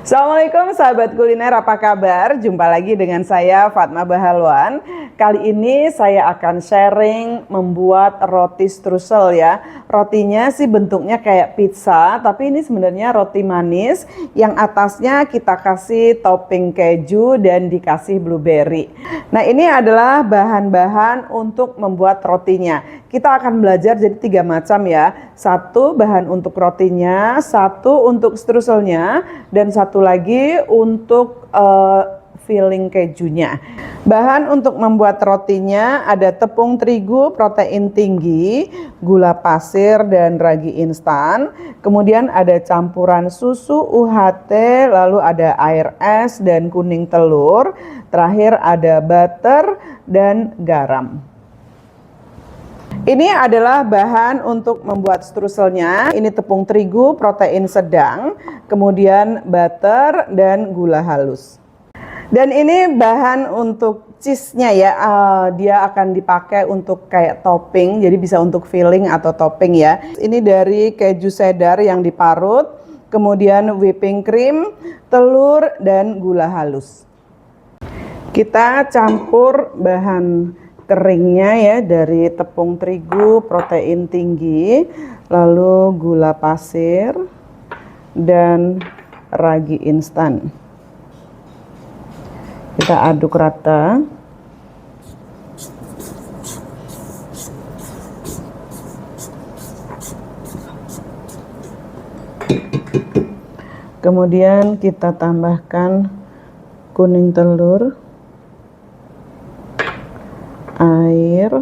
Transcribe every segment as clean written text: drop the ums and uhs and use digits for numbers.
Assalamualaikum sahabat kuliner, apa kabar? Jumpa lagi dengan saya Fatma Bahalwan. Kali ini saya akan sharing membuat roti streusel ya. Rotinya sih bentuknya kayak pizza, tapi ini sebenarnya roti manis yang atasnya kita kasih topping keju dan dikasih blueberry. Nah, ini adalah bahan-bahan untuk membuat rotinya. Kita akan belajar jadi 3 macam ya. Satu bahan untuk rotinya, satu untuk streuselnya, dan satu lagi untuk filling kejunya. Bahan untuk membuat rotinya ada tepung terigu protein tinggi, gula pasir dan ragi instan. Kemudian ada campuran susu UHT, lalu ada air es dan kuning telur. Terakhir ada butter dan garam. Ini adalah bahan untuk membuat streuselnya. Ini tepung terigu protein sedang, kemudian butter dan gula halus. Dan ini bahan untuk cheese-nya ya. Dia akan dipakai untuk kayak topping, jadi bisa untuk filling atau topping ya. Ini dari keju cheddar yang diparut, kemudian whipping cream, telur dan gula halus. Kita campur bahan keringnya ya, dari tepung terigu protein tinggi, lalu gula pasir dan ragi instan. Kita aduk rata. Kemudian kita tambahkan kuning telur, air,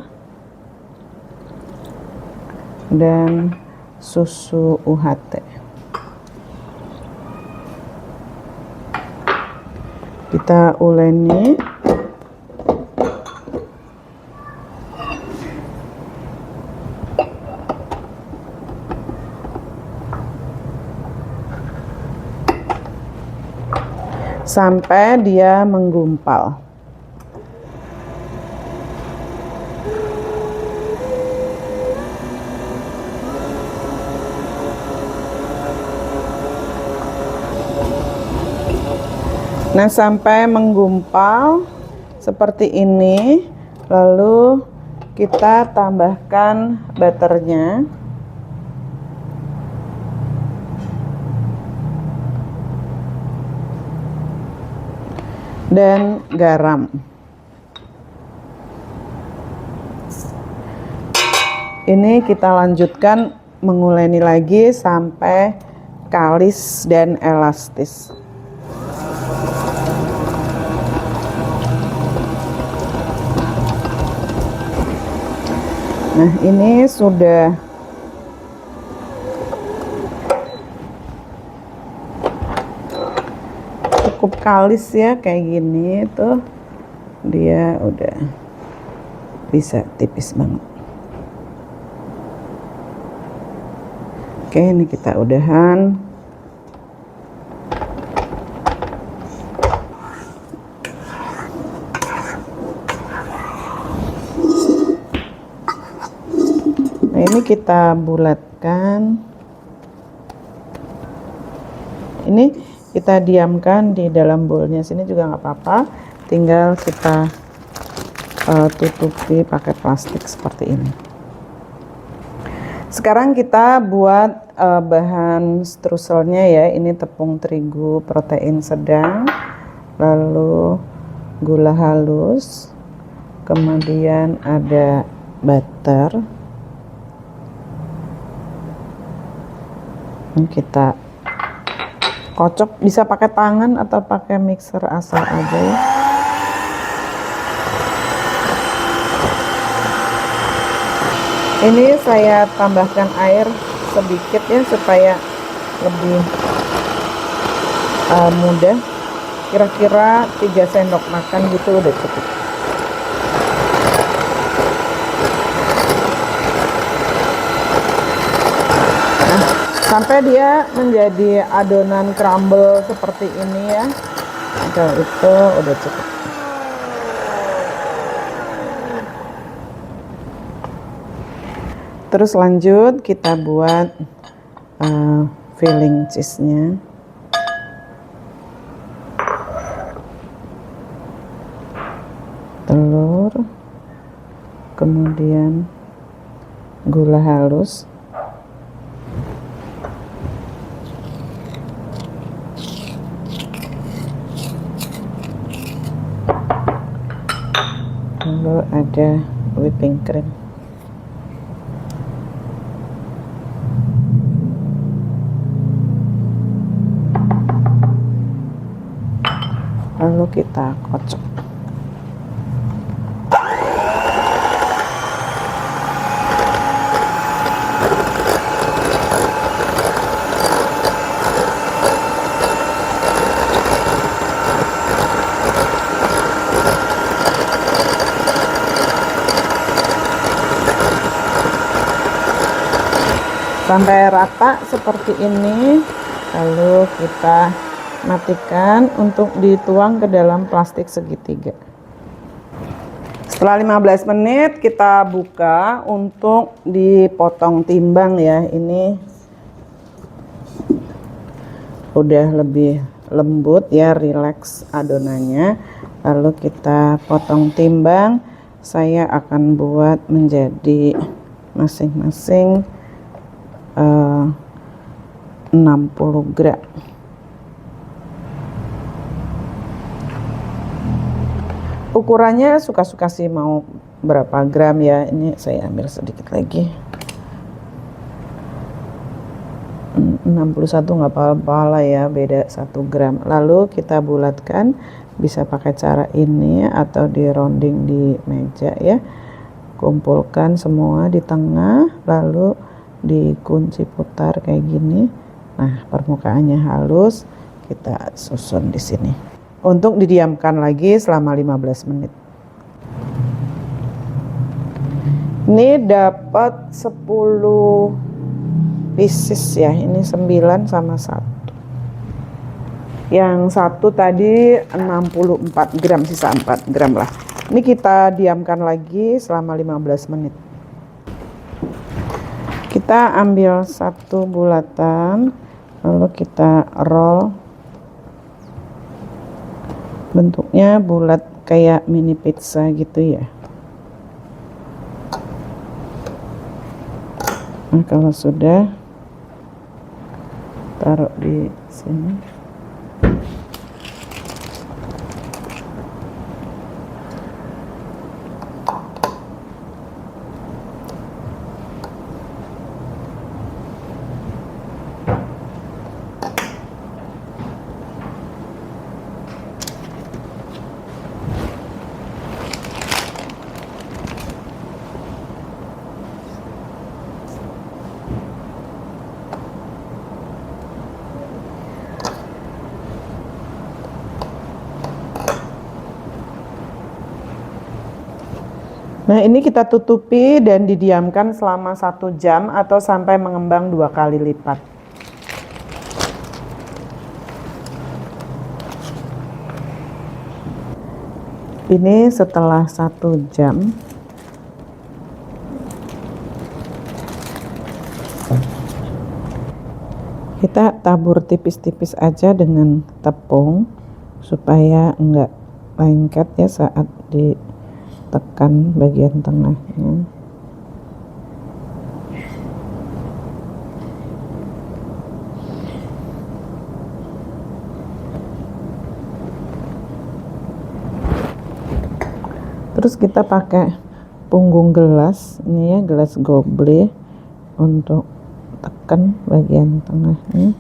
dan susu UHT. Kita uleni. Sampai dia menggumpal. Nah, sampai menggumpal seperti ini, lalu kita tambahkan butternya. Dan garam. Ini kita lanjutkan menguleni lagi sampai kalis dan elastis. Nah, ini sudah cukup kalis ya, kayak gini tuh dia udah bisa tipis banget. Oke, ini kita udahan. Nah, ini kita bulatkan. Ini kita diamkan di dalam bowlnya sini juga nggak apa-apa. Tinggal kita tutupi pakai plastik seperti ini. Sekarang kita buat bahan streuselnya ya. Ini tepung terigu protein sedang, lalu gula halus, kemudian ada butter. Kita kocok, bisa pakai tangan atau pakai mixer asal aja ya. Ini saya tambahkan air sedikit ya supaya lebih mudah. Kira-kira 3 sendok makan gitu udah cukup. Sampai dia menjadi adonan crumble seperti ini ya. Itu udah cukup. Terus lanjut kita buat filling cheese-nya. telur, kemudian gula halus, lalu ada whipping cream. Lalu kita kocok. Sampai rata seperti ini, lalu kita matikan untuk dituang ke dalam plastik segitiga. Setelah 15 menit kita buka untuk dipotong timbang ya. Ini udah lebih lembut ya, rileks adonannya. Lalu kita potong timbang. Saya akan buat menjadi masing-masing 60 gram. Ukurannya suka-suka sih mau berapa gram ya. Ini saya ambil sedikit lagi. 61 nggak apa-apa lah ya, beda 1 gram. Lalu kita bulatkan, bisa pakai cara ini atau di rounding di meja ya. Kumpulkan semua di tengah, lalu dikunci putar kayak gini. Nah, permukaannya halus, kita susun di sini. Untuk didiamkan lagi selama 15 menit. Ini dapat 10 pieces ya. Ini 9 sama 1. Yang satu tadi 64 gram, sisa 4 gram lah. Ini kita diamkan lagi selama 15 menit. Kita ambil satu bulatan, lalu kita roll. Bentuknya bulat kayak mini pizza gitu ya. Nah, kalau sudah, taruh di sini. Nah, ini kita tutupi dan didiamkan selama 1 jam atau sampai mengembang 2 kali lipat. Ini setelah 1 jam. Kita tabur tipis-tipis aja dengan tepung supaya enggak lengket ya saat ditekan bagian tengahnya. Terus kita pakai punggung gelas, ini ya, gelas goble untuk tekan bagian tengahnya.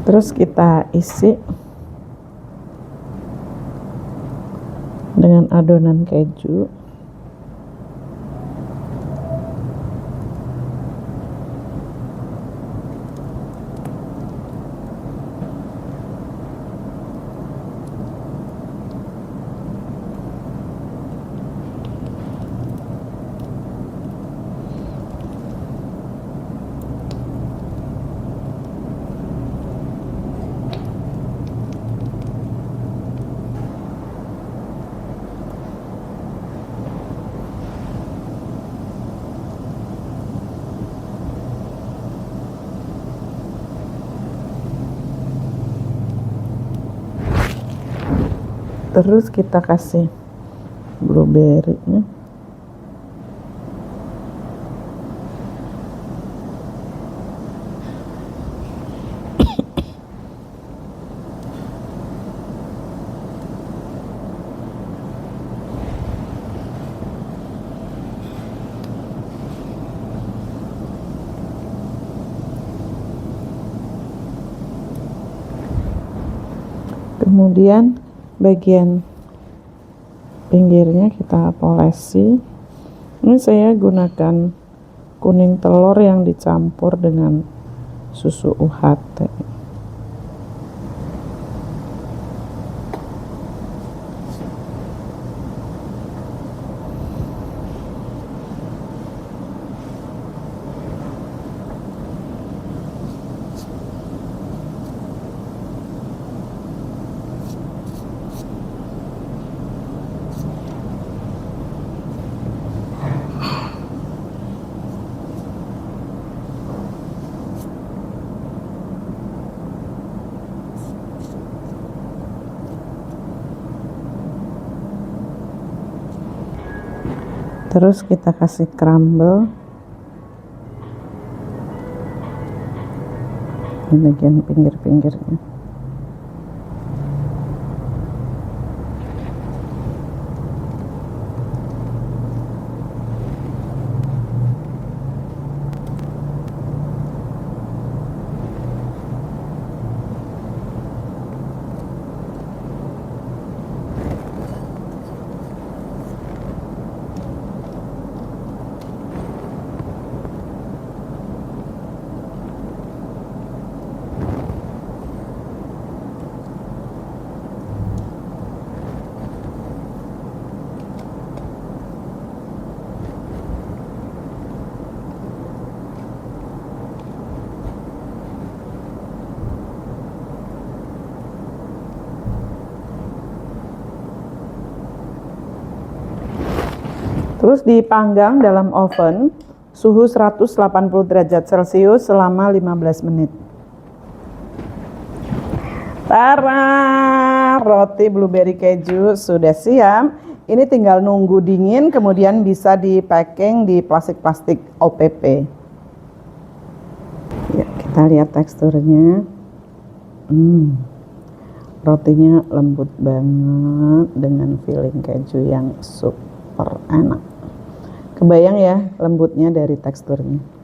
Terus kita isi dengan adonan keju. Terus kita kasih blueberry-nya. Kemudian bagian pinggirnya kita polesi. Ini saya gunakan kuning telur yang dicampur dengan susu UHT. Terus kita kasih crumble di bagian pinggir-pinggirnya. Terus dipanggang dalam oven suhu 180 derajat Celcius selama 15 menit. Tara, roti blueberry keju sudah siap. Ini tinggal nunggu dingin, kemudian bisa di-packing di plastik-plastik OPP. Ya, kita lihat teksturnya. Rotinya lembut banget dengan filling keju yang super enak. Kebayang ya lembutnya dari teksturnya.